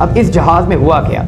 अब इस जहाज़ में हुआ क्या,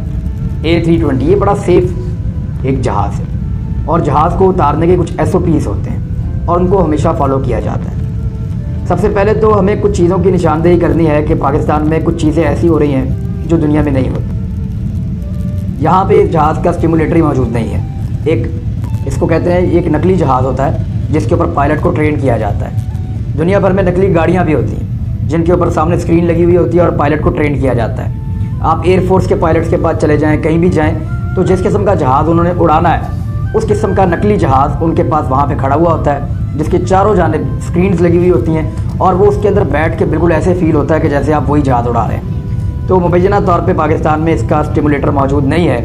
A320 ये बड़ा सेफ़ एक जहाज़ है और जहाज़ को उतारने के कुछ SOPs होते हैं और उनको हमेशा फॉलो किया जाता है। सबसे पहले तो हमें कुछ चीज़ों की निशानदेही करनी है कि पाकिस्तान में कुछ चीज़ें ऐसी हो रही हैं जो दुनिया में नहीं होती। यहाँ पे इस जहाज़ का स्टिमुलेटर ही मौजूद नहीं है। एक इसको कहते हैं, एक नकली जहाज़ होता है जिसके ऊपर पायलट को ट्रेन किया जाता है। दुनिया भर में नकली गाड़ियाँ भी होती हैं जिनके ऊपर सामने स्क्रीन लगी हुई होती है और पायलट को ट्रेन किया जाता है। आप एयरफोर्स के पायलट्स के पास चले जाएँ, कहीं भी जाएँ, तो जिस किस्म का जहाज़ उन्होंने उड़ाना है उस किस्म का नकली जहाज़ उनके पास वहाँ पे खड़ा हुआ होता है, जिसके चारों जानिब स्क्रीन्स लगी हुई होती हैं और वो उसके अंदर बैठ के बिल्कुल ऐसे फील होता है कि जैसे आप वही जहाज़ उड़ा रहे हैं। तो मुबैना तौर पे पाकिस्तान में इसका स्टिमुलेटर मौजूद नहीं है,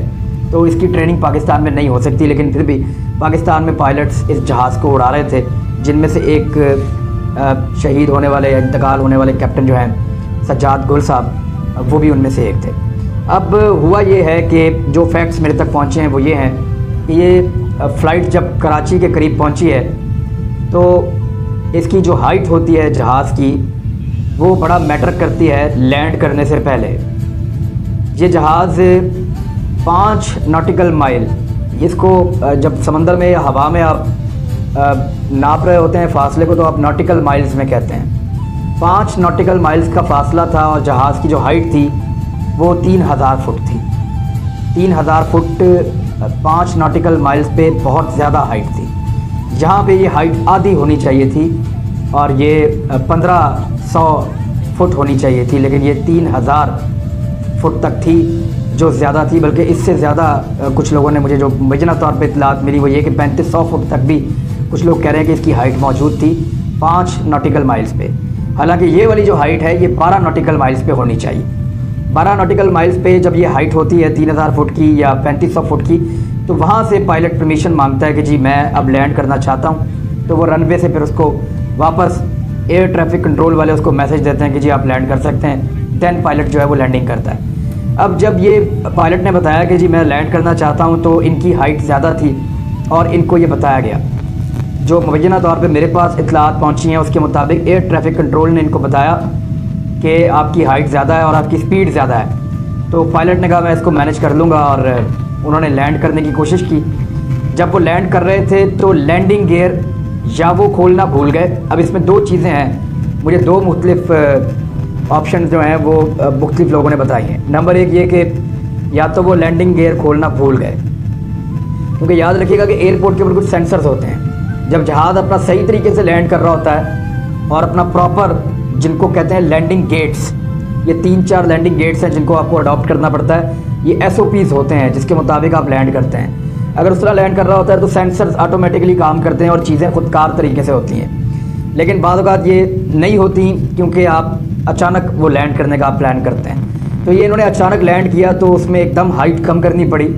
तो इसकी ट्रेनिंग पाकिस्तान में नहीं हो सकती। लेकिन फिर भी पाकिस्तान में पायलट्स इस जहाज़ को उड़ा रहे थे, जिनमें से एक शहीद होने वाले, इंतकाल होने वाले कैप्टन जो हैं सज्जाद गुल साहब, वो भी उनमें से एक थे। अब हुआ ये है कि जो फैक्ट्स मेरे तक पहुँचे हैं वो ये हैं कि ये फ़्लाइट जब कराची के करीब पहुंची है तो इसकी जो हाइट होती है जहाज़ की वो बड़ा मैटर करती है लैंड करने से पहले। ये जहाज़ 5 नॉटिकल माइल, इसको जब समंदर में या हवा में आप नाप रहे होते हैं फासले को तो आप नॉटिकल माइल्स में कहते हैं। 5 नॉटिकल माइल्स का फासला था और जहाज़ की जो हाइट थी वो 3000 फुट थी। 3000 फुट 5 नॉटिकल माइल्स पे बहुत ज़्यादा हाइट थी। यहाँ पे ये हाइट आधी होनी चाहिए थी और ये 1500 फुट होनी चाहिए थी, लेकिन ये 3000 फुट तक थी, जो ज़्यादा थी। बल्कि इससे ज़्यादा कुछ लोगों ने मुझे जो मुबैना तौर पे इत्तलात मिली वो ये कि 3500 फुट तक भी कुछ लोग कह रहे हैं कि इसकी हाइट मौजूद थी 5 नॉटिकल माइल्स पे। हालांकि ये वाली जो हाइट है ये 12 नॉटिकल माइल्स पे होनी चाहिए। 12 नॉटिकल माइल्स पे जब ये हाइट होती है 3000 फुट की या 3500 फुट की, तो वहाँ से पायलट परमिशन मांगता है कि जी मैं अब लैंड करना चाहता हूँ। तो वो रनवे से फिर उसको वापस एयर ट्रैफिक कंट्रोल वाले उसको मैसेज देते हैं कि जी आप लैंड कर सकते हैं। दैन पायलट जो है वो लैंडिंग करता है। अब जब ये पायलट ने बताया कि जी मैं लैंड करना चाहता हूँ तो इनकी हाइट ज़्यादा थी और इनको ये बताया गया। जो मुबैना तौर पे मेरे पास इत्तलात पहुँची हैं उसके मुताबिक एयर ट्रैफिक कंट्रोल ने इनको बताया कि आपकी हाइट ज़्यादा है और आपकी स्पीड ज़्यादा है। तो पायलट ने कहा मैं इसको मैनेज कर लूँगा और उन्होंने लैंड करने की कोशिश की। जब वो लैंड कर रहे थे तो लैंडिंग गियर या वो खोलना भूल गए। अब इसमें 2 चीज़ें हैं, मुझे 2 मुख्तलिफ ऑप्शन जो हैं वो मुख्तलिफ लोगों ने बताई हैं। नंबर 1 ये कि या तो वो लैंडिंग गियर खोलना भूल गए, क्योंकि याद रखिएगा कि एयरपोर्ट के ऊपर कुछ सेंसर्स होते हैं। जब जहाज़ अपना सही तरीके से लैंड कर रहा होता है और अपना प्रॉपर, जिनको कहते हैं लैंडिंग गेट्स, ये 3-4 लैंडिंग गेट्स हैं जिनको आपको अडॉप्ट करना पड़ता है। ये SOPs होते हैं जिसके मुताबिक आप लैंड करते हैं। अगर उस तरह लैंड कर रहा होता है तो सेंसर्स ऑटोमेटिकली काम करते हैं और चीज़ें खुदकार तरीके से होती हैं। लेकिन बाद औक़ात ये नहीं होती क्योंकि आप अचानक वो लैंड करने का आप प्लान करते हैं। तो ये इन्होंने अचानक लैंड किया तो उसमें एकदम हाइट कम करनी पड़ी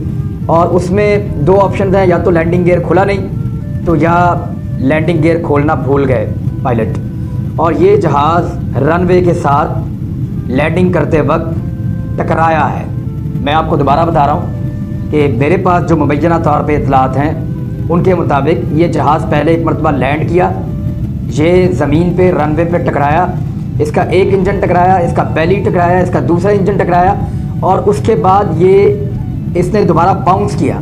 और उसमें 2 ऑप्शन हैं, या तो लैंडिंग गियर खुला नहीं तो या लैंडिंग गियर खोलना भूल गए पायलट। और ये जहाज़ रनवे के साथ लैंडिंग करते वक्त टकराया है। मैं आपको दोबारा बता रहा हूँ कि मेरे पास जो मुबैना तौर पे इत्तलात हैं उनके मुताबिक ये जहाज़ पहले एक मरतबा लैंड किया, ये ज़मीन पे रनवे पे टकराया, इसका एक इंजन टकराया, इसका बेली टकराया, इसका दूसरा इंजन टकराया और उसके बाद ये इसने दोबारा बाउंस किया।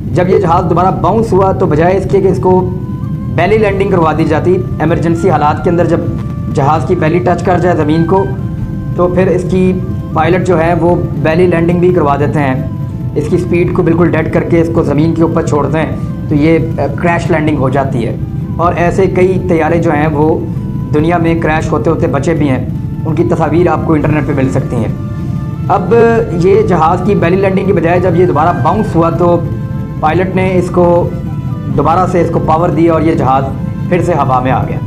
जब ये जहाज़ दोबारा बाउंस हुआ तो बजाय इसके कि इसको बेली लैंडिंग करवा दी जाती, एमरजेंसी हालात के अंदर जब जहाज़ की बेली टच कर जाए ज़मीन को तो फिर इसकी पायलट जो है वो बेली लैंडिंग भी करवा देते हैं। इसकी स्पीड को बिल्कुल डेड करके इसको ज़मीन के ऊपर छोड़ते हैं तो ये क्रैश लैंडिंग हो जाती है। और ऐसे कई तैयारे जो हैं वो दुनिया में क्रैश होते होते बचे भी हैं, उनकी तस्वीर आपको इंटरनेट पे मिल सकती हैं। अब ये जहाज़ की बेली लैंडिंग की बजाय जब ये दोबारा बाउंस हुआ तो पायलट ने इसको दोबारा से इसको पावर दी और ये जहाज़ फिर से हवा में आ गया।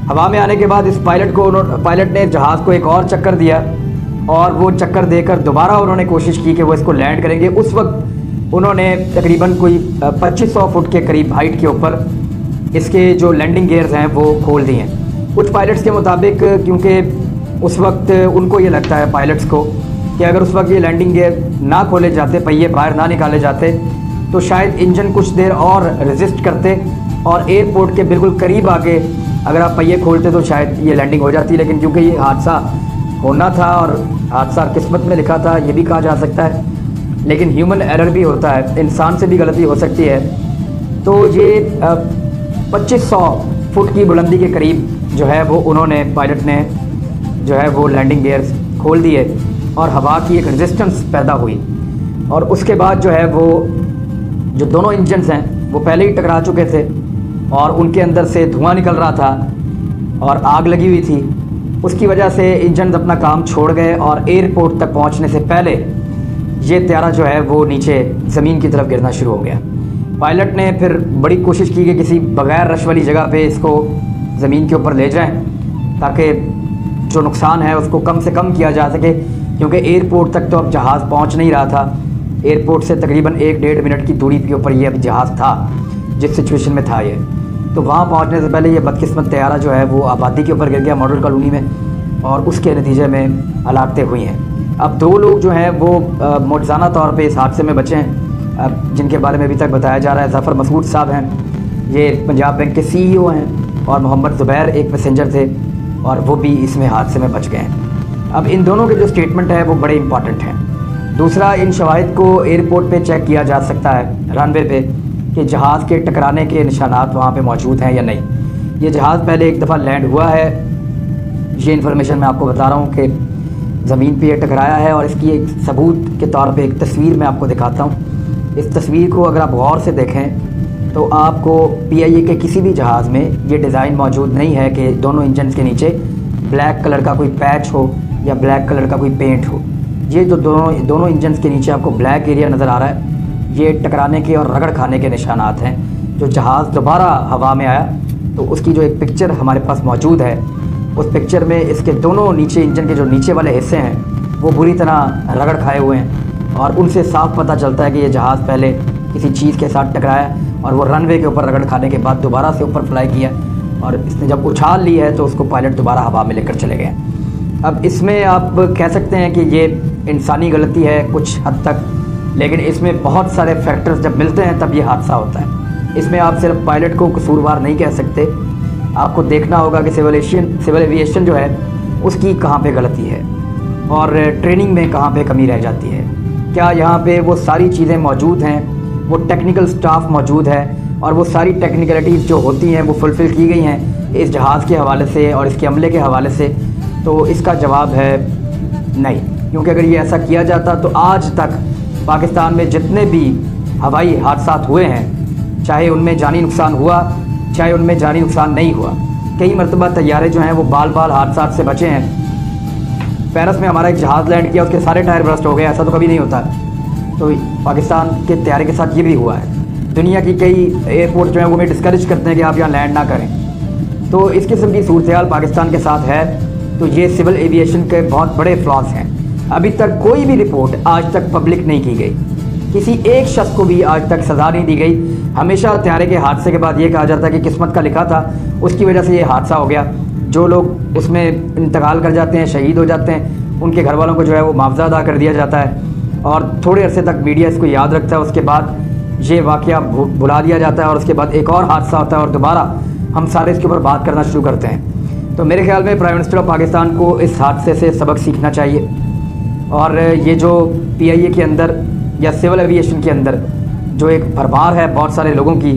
हवा में आने के बाद इस पायलट ने जहाज़ को एक और चक्कर दिया और वो चक्कर देकर दोबारा उन्होंने कोशिश की कि वो इसको लैंड करेंगे। उस वक्त उन्होंने तकरीबन कोई 2500 फुट के करीब हाइट के ऊपर इसके जो लैंडिंग गियर्स हैं वो खोल दिए हैं। कुछ पायलट्स के मुताबिक, क्योंकि उस वक्त उनको ये लगता है पायलट्स को कि अगर उस वक्त ये लैंडिंग गियर ना खोले जाते, पहिए बाहर ना निकाले जाते तो शायद इंजन कुछ देर और रेजिस्ट करते और एयरपोर्ट के बिल्कुल करीब आके अगर आप पहिए खोलते तो शायद ये लैंडिंग हो जाती। लेकिन क्योंकि ये हादसा होना था और हादसा किस्मत में लिखा था, ये भी कहा जा सकता है। लेकिन ह्यूमन एरर भी होता है, इंसान से भी गलती हो सकती है। तो ये 2500 फुट की बुलंदी के करीब जो है वो उन्होंने, पायलट ने जो है वो लैंडिंग गियर्स खोल दिए और हवा की एक रेजिस्टेंस पैदा हुई। और उसके बाद जो है वो जो दोनों इंजन्स हैं वो पहले ही टकरा चुके थे और उनके अंदर से धुआं निकल रहा था और आग लगी हुई थी। उसकी वजह से इंजन अपना काम छोड़ गए और एयरपोर्ट तक पहुंचने से पहले ये त्यारा जो है वो नीचे ज़मीन की तरफ गिरना शुरू हो गया। पायलट ने फिर बड़ी कोशिश की कि किसी बग़ैर रश वाली जगह पे इसको ज़मीन के ऊपर ले जाएं ताकि जो नुकसान है उसको कम से कम किया जा सके, क्योंकि एयरपोर्ट तक तो अब जहाज़ पहुंच नहीं रहा था। एयरपोर्ट से तकरीबन 1-1.5 मिनट की दूरी के ऊपर ये अब जहाज़ था, जिस सिचुएशन में था ये। तो वहाँ पहुँचने से पहले ये बदकिस्मत त्यारा जो है वो आबादी के ऊपर गिर गया, मॉडल कॉलोनी में, और उसके नतीजे में हलाकतें हुई हैं। अब 2 लोग जो हैं वो मुआवजाना तौर पे इस हादसे में बचे हैं, जिनके बारे में अभी तक बताया जा रहा है। ज़फ़र मसूद साहब हैं, ये पंजाब बैंक के CEO हैं, और मोहम्मद ज़ुबैर एक पैसेंजर थे और वो भी इसमें हादसे में बच गए हैं। अब इन दोनों के जो स्टेटमेंट है वो बड़े इंपॉर्टेंट हैं। दूसरा, इन शवाहिद को एयरपोर्ट पे चेक किया जा सकता है, रनवे पे, कि जहाज़ के टकराने के निशानात वहाँ पे मौजूद हैं या नहीं। ये जहाज़ पहले एक दफ़ा लैंड हुआ है, ये इन्फॉर्मेशन मैं आपको बता रहा हूँ कि ज़मीन पे ये टकराया है, और इसकी एक सबूत के तौर पे एक तस्वीर मैं आपको दिखाता हूँ। इस तस्वीर को अगर आप गौर से देखें तो आपको PIA के किसी भी जहाज़ में ये डिज़ाइन मौजूद नहीं है कि दोनों इंजन के नीचे ब्लैक कलर का कोई पैच हो या ब्लैक कलर का कोई पेंट हो। ये जो दोनों इंजन के नीचे आपको ब्लैक एरिया नज़र आ रहा है, ये टकराने के और रगड़ खाने के निशानात हैं। जो जहाज़ दोबारा हवा में आया तो उसकी जो एक पिक्चर हमारे पास मौजूद है, उस पिक्चर में इसके दोनों नीचे इंजन के जो नीचे वाले हिस्से हैं वो बुरी तरह रगड़ खाए हुए हैं, और उनसे साफ पता चलता है कि ये जहाज़ पहले किसी चीज़ के साथ टकराया और वो रनवे के ऊपर रगड़ खाने के बाद दोबारा से ऊपर फ्लाई किया, और इसने जब उछाल ली है तो उसको पायलट दोबारा हवा में लेकर चले गए। अब इसमें आप कह सकते हैं कि ये इंसानी गलती है कुछ हद तक, लेकिन इसमें बहुत सारे फैक्टर्स जब मिलते हैं तब ये हादसा होता है। इसमें आप सिर्फ पायलट को कसूरवार नहीं कह सकते, आपको देखना होगा कि सिविल एविएशन जो है उसकी कहाँ पे गलती है और ट्रेनिंग में कहाँ पे कमी रह जाती है। क्या यहाँ पे वो सारी चीज़ें मौजूद हैं, वो टेक्निकल स्टाफ मौजूद है और वो सारी टेक्निकलिटीज़ जो होती हैं वो फुलफ़िल की गई हैं इस जहाज़ के हवाले से और इसके अमले के हवाले से? तो इसका जवाब है नहीं, क्योंकि अगर ये ऐसा किया जाता तो आज तक पाकिस्तान में जितने भी हवाई हादसात हुए हैं, चाहे उनमें जानी नुकसान हुआ चाहे उनमें जानी नुकसान नहीं हुआ, कई मरतबा तैयारे जो हैं वो बाल हादसात से बचे हैं। पेरिस में हमारा एक जहाज़ लैंड किया, उसके सारे टायर बर्स्ट हो गए, ऐसा तो कभी नहीं होता। तो पाकिस्तान के तैयारे के साथ ये भी हुआ है। दुनिया की कई एयरपोर्ट जो हैं वो हमें डिस्करेज करते हैं कि आप यहाँ लैंड ना करें। तो इस किस्म की सूरत हाल पाकिस्तान के साथ है। तो ये सिविल एविएशन के बहुत बड़े फ्लॉज हैं। अभी तक कोई भी रिपोर्ट आज तक पब्लिक नहीं की गई, किसी एक शख्स को भी आज तक सज़ा नहीं दी गई। हमेशा तैयारे के हादसे के बाद ये कहा जाता है कि किस्मत का लिखा था, उसकी वजह से ये हादसा हो गया। जो लोग उसमें इंतकाल कर जाते हैं, शहीद हो जाते हैं, उनके घर वालों को जो है वो मुआवजा अदा कर दिया जाता है और थोड़े अरसे तक मीडिया इसको याद रखता है। उसके बाद ये वाक़या भुला दिया जाता है और उसके बाद एक और हादसा होता है और दोबारा हम सारे इसके ऊपर बात करना शुरू करते हैं। तो मेरे ख्याल में प्राइम मिनिस्टर ऑफ पाकिस्तान को इस हादसे से सबक सीखना चाहिए, और ये जो PIA के अंदर या सिविल एविएशन के अंदर जो एक भरमार है बहुत सारे लोगों की,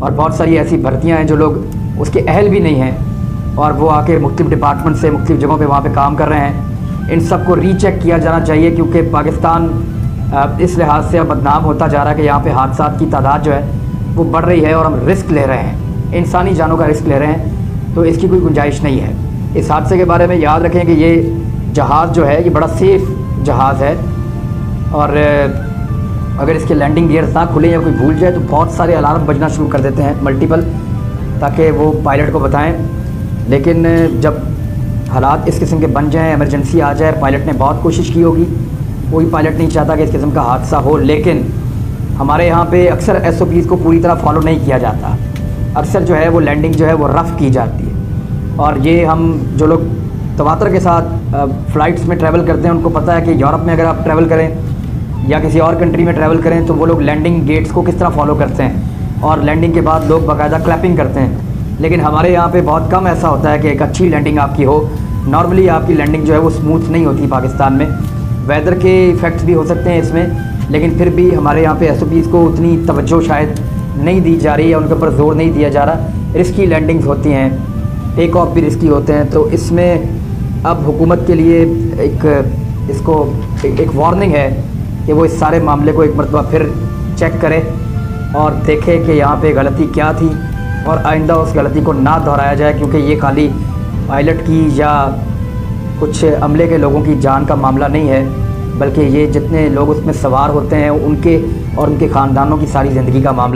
और बहुत सारी ऐसी भर्तियां हैं जो लोग उसके अहल भी नहीं हैं और वो आके मुख्तलिफ डिपार्टमेंट से मुख्तलिफ जगहों पे वहाँ पे काम कर रहे हैं, इन सब को रीचेक किया जाना चाहिए। क्योंकि पाकिस्तान इस लिहाज से अब बदनाम होता जा रहा है कि यहाँ पे हादसात की तादाद जो है वो बढ़ रही है और हम रिस्क ले रहे हैं, इंसानी जानों का रिस्क ले रहे हैं। तो इसकी कोई गुंजाइश नहीं है। इस हादसे के बारे में याद रखें कि ये जहाज़ जो है ये बड़ा सेफ़ जहाज़ है, और अगर इसके लैंडिंग गियर्स ना खुले या कोई भूल जाए तो बहुत सारे अलार्म बजना शुरू कर देते हैं मल्टीपल, ताकि वो पायलट को बताएं। लेकिन जब हालात इस किस्म के बन जाएं, इमरजेंसी आ जाए, पायलट ने बहुत कोशिश की होगी, कोई पायलट नहीं चाहता कि इस किस्म का हादसा हो, लेकिन हमारे यहाँ पे अक्सर SOPs को पूरी तरह फॉलो नहीं किया जाता। अक्सर जो है वो लैंडिंग जो है वो रफ़ की जाती है, और ये हम जो लोग तवातर के साथ फ़्लाइट्स में ट्रैवल करते हैं उनको पता है कि यूरोप में अगर आप ट्रैवल करें या किसी और कंट्री में ट्रैवल करें तो वो लोग लैंडिंग गेट्स को किस तरह फॉलो करते हैं, और लैंडिंग के बाद लोग बाकायदा क्लैपिंग करते हैं। लेकिन हमारे यहाँ पे बहुत कम ऐसा होता है कि एक अच्छी लैंडिंग आपकी हो नॉर्मली आपकी लैंडिंग जो है वो स्मूथ नहीं होती पाकिस्तान में। वेदर के इफ़ेक्ट्स भी हो सकते हैं इसमें, लेकिन फिर भी हमारे यहाँ पे SOPs को उतनी तवज्जो शायद नहीं दी जा रही है, उनके ऊपर ज़ोर नहीं दिया जा रहा। रिस्की लैंडिंग्स होती हैं, टेक ऑफ भी रिस्की होते हैं। तो इसमें अब हुकूमत के लिए एक वार्निंग है कि वो इस सारे मामले को एक मरतबा फिर चेक करे और देखे कि यहाँ पे गलती क्या थी और आइंदा उस गलती को ना दोहराया जाए, क्योंकि ये खाली पायलट की या कुछ अमले के लोगों की जान का मामला नहीं है, बल्कि ये जितने लोग उसमें सवार होते हैं उनके और उनके ख़ानदानों की सारी ज़िंदगी का मामला।